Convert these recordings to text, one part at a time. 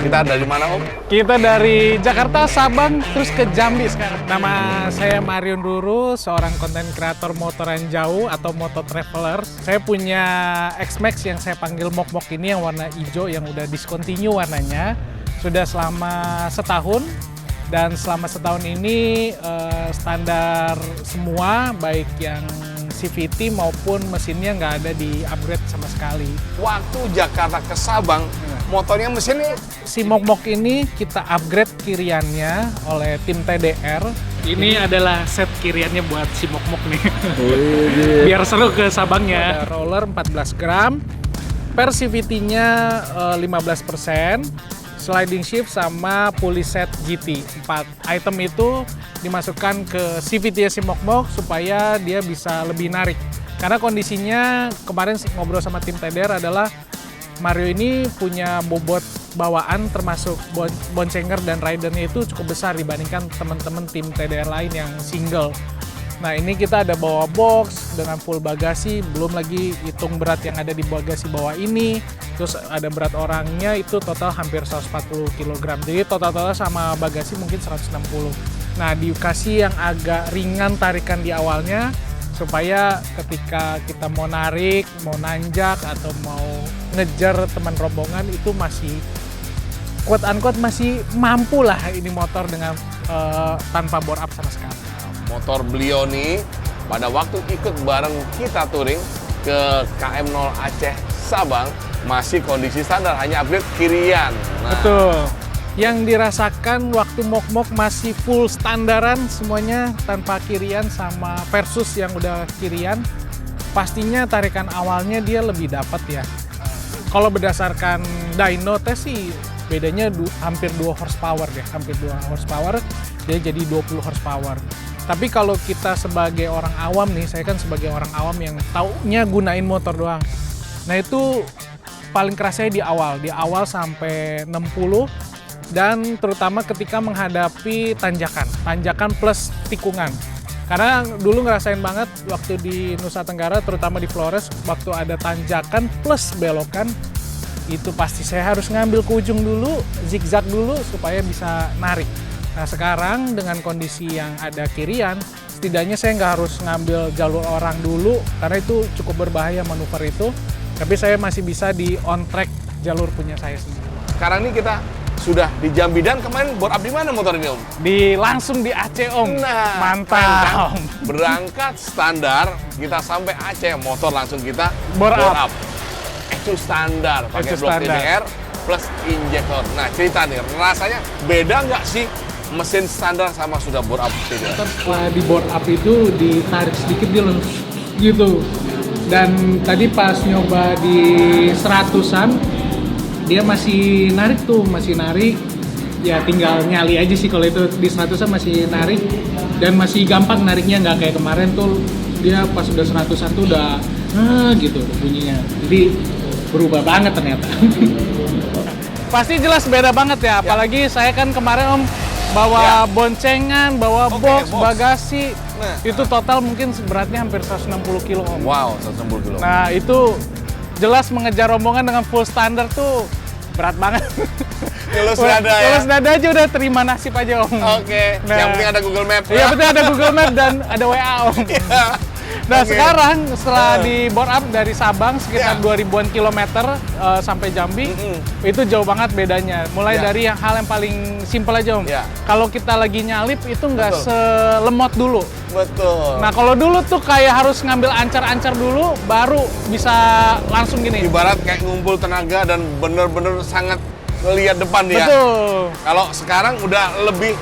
Kita dari mana, Om? Kita dari Jakarta, Sabang, terus ke Jambi sekarang. Nama saya Marion Ruru, seorang konten kreator motoran jauh atau moto traveler. Saya punya X-Max yang saya panggil Mok-Mok ini yang warna hijau yang udah discontinue warnanya. Sudah selama setahun. Dan selama setahun ini standar semua, baik yang CVT maupun mesinnya nggak ada di upgrade sama sekali. Waktu Jakarta ke Sabang, motornya mesinnya? Si Mok-Mok ini kita upgrade kiriannya oleh tim TDR. Ini adalah set kiriannya buat si Mok-Mok nih. Biar seru ke Sabangnya. Ada roller 14 gram, per CVT-nya 15%. Sliding shift sama pulley set GT. 4 item itu dimasukkan ke CVT si Mok-Mok supaya dia bisa lebih narik. Karena kondisinya kemarin ngobrol sama tim TDR adalah Mario ini punya bobot bawaan termasuk boncenger dan ridernya itu cukup besar dibandingkan teman-teman tim TDR lain yang single. Nah ini kita ada bawa box dengan full bagasi, belum lagi hitung berat yang ada di bagasi bawah ini. Terus ada berat orangnya itu total hampir 140 kg. Jadi total sama bagasi mungkin 160. Nah dikasih yang agak ringan tarikan di awalnya supaya ketika kita mau narik, mau nanjak atau mau ngejar teman rombongan itu masih quote unquote masih mampu lah ini motor dengan tanpa bore up sama sekali. Motor beliau nih pada waktu ikut bareng kita touring ke KM0 Aceh Sabang masih kondisi standar, hanya upgrade kirian. Nah, betul. Yang dirasakan waktu Mok-Mok masih full standaran semuanya tanpa kirian sama versus yang udah kirian, pastinya tarikan awalnya dia lebih dapat ya. Kalau berdasarkan dyno test sih bedanya hampir 2 horsepower deh, hampir 2 horsepower dia jadi 20 horsepower. Tapi kalau kita sebagai orang awam nih, saya kan sebagai orang awam yang taunya gunain motor doang. Nah itu paling kerasanya di awal sampai 60 dan terutama ketika menghadapi tanjakan plus tikungan. Karena dulu ngerasain banget waktu di Nusa Tenggara, terutama di Flores, waktu ada tanjakan plus belokan, itu pasti saya harus ngambil ke ujung dulu, zigzag dulu supaya bisa narik. Nah sekarang dengan kondisi yang ada kirian, setidaknya saya nggak harus ngambil jalur orang dulu karena itu cukup berbahaya manuver itu. Tapi saya masih bisa di on track jalur punya saya sendiri. sekarang ini kita sudah di Jambi dan kemarin bore up di mana motor ini, Om? Langsung di Aceh, Om. Nah, mantap. Kan? Berangkat standar, kita sampai Aceh, motor langsung kita bore up. Itu standar, pakai Itu blok standar. TDR plus injektor. Nah cerita nih, rasanya beda nggak sih mesin standar sama sudah bore up TDR? Setelah di bore up itu ditarik sedikit dia langsung gitu. Dan tadi pas nyoba di 100-an, dia masih narik. Ya tinggal nyali aja sih kalau itu di 100-an masih narik. Dan masih gampang nariknya, nggak kayak kemarin tuh dia pas udah 100-an tuh udah gitu bunyinya. Jadi berubah banget ternyata. Pasti jelas beda banget ya, apalagi saya kan kemarin Om bawa boncengan, bawa box, bagasi. Nah, itu total mungkin beratnya hampir 160 kilo Om. Wow, 160 kilo. Nah itu jelas mengejar rombongan dengan full standar tuh berat banget. Lulus dada ya? Lulus dada aja udah terima nasib aja Om. Oke, yang penting ada Google Map. Iya betul, ada Google Map dan ada WA Om. Nah sekarang setelah di bore up dari Sabang sekitar 2000-an kilometer sampai Jambi, itu jauh banget bedanya. Mulai dari hal yang paling simpel aja Om. Kalau kita lagi nyalip itu nggak selemot dulu. Betul. Nah kalau dulu tuh kayak harus ngambil ancar-ancar dulu baru bisa langsung gini. Ibarat kayak ngumpul tenaga dan bener-bener sangat ngelihat depan dia. Betul. Kalau sekarang udah lebih.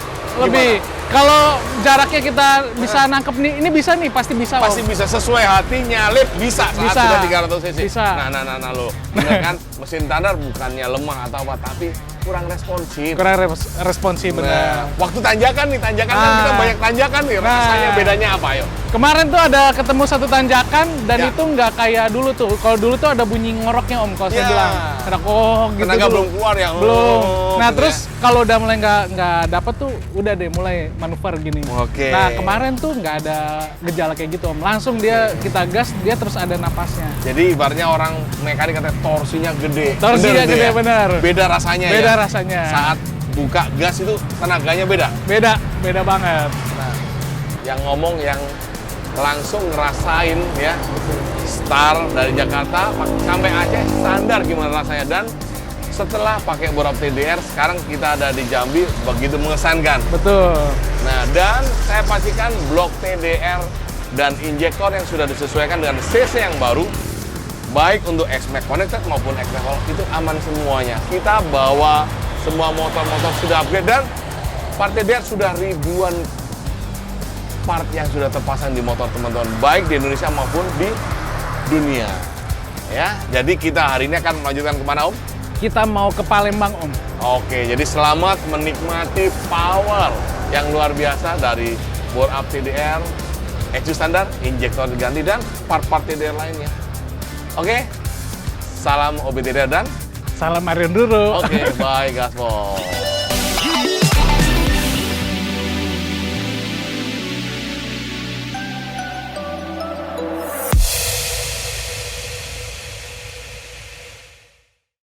Kalau jaraknya kita bisa nangkep nih, ini bisa nih, pasti bisa. Pasti bisa sesuai hati, nyalip bisa saat sudah 300 cc. Bisa. Nah lo, bener kan? Mesin standar bukannya lemah atau apa, tapi kurang responsif. Bener. Waktu tanjakan kan kita banyak tanjakan nih, rasanya bedanya apa yuk? Kemarin tuh ada ketemu satu tanjakan dan itu nggak kayak dulu tuh. Kalau dulu tuh ada bunyi ngoroknya Om, kalau saya bilang. Ada gitu. Tenaga belum keluar ya? Belum. Nah gitu terus kalau udah mulai nggak dapet tuh, udah deh mulai manuver gini. Oke. Nah kemarin tuh nggak ada gejala kayak gitu Om. Langsung dia kita gas, dia terus ada napasnya. Jadi ibaratnya orang mekanik katanya torsinya gede. Torsinya Bener, gede, ya? bener. Beda rasanya Beda ya? rasanya. Saat buka gas itu tenaganya beda. Beda banget. Nah, yang ngomong yang langsung ngerasain ya, Star dari Jakarta sampai Aceh standar gimana rasanya. Dan setelah pakai borap TDR, sekarang kita ada di Jambi, begitu mengesankan. Betul. Nah, dan saya pastikan blok TDR dan injektor yang sudah disesuaikan dengan CC yang baru, baik untuk X-Max Connected maupun X-Max All, itu aman semuanya. Kita bawa semua motor-motor sudah upgrade dan part TDR sudah ribuan part yang sudah terpasang di motor teman-teman, baik di Indonesia maupun di dunia. Ya, jadi kita hari ini akan melanjutkan kemana, Om? Kita mau ke Palembang, Om. Oke, jadi selamat menikmati power yang luar biasa dari bore up TDR, ECU standar, injektor diganti, dan part-part TDR lainnya. Oke, salam OB TDR dan Salam Mario Duro. oke, bye gaspol.